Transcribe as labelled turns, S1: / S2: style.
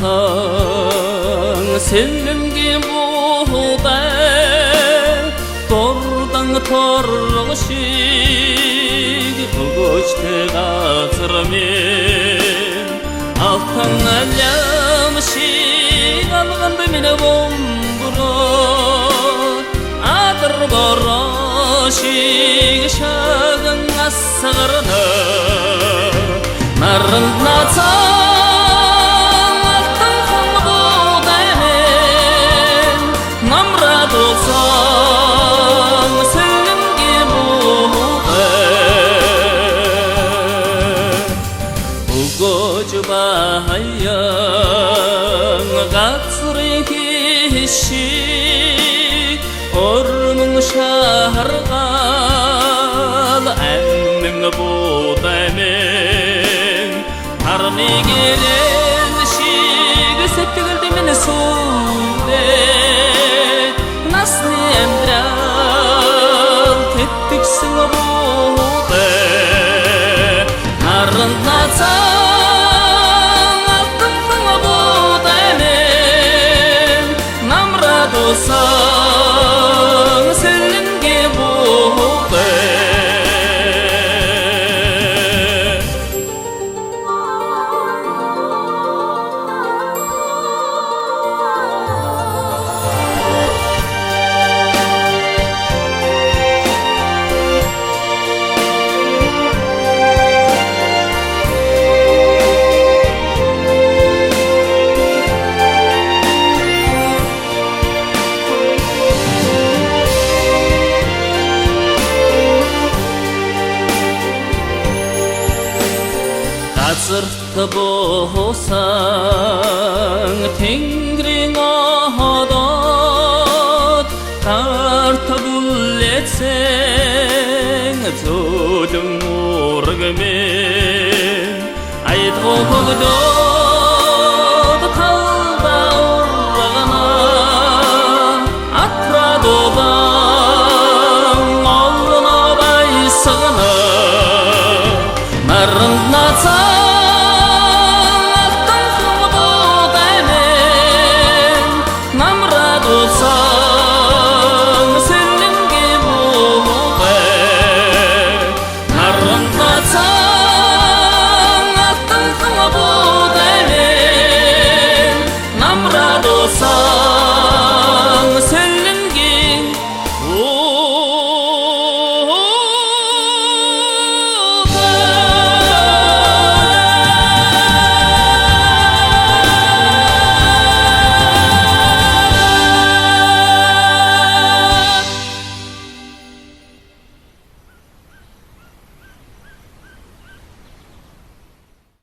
S1: болсаң сенімге будай тордан торғышик бүгөчте газырмен алтын әлямшик алғанды мені бомбырот адыр борошик шағын асығырны нарынатсаң алтын қан будаймен намрат болсаң сілімге будай бүгөж байың ғатсыры кешік орның шарғал әннің будаймен арны келен шегі септігілді мені суде насны әмдрал теттіксің буде нарынатсаң алтын қан будаймен намрат болсаң сілімге буде Азырты болсаң тең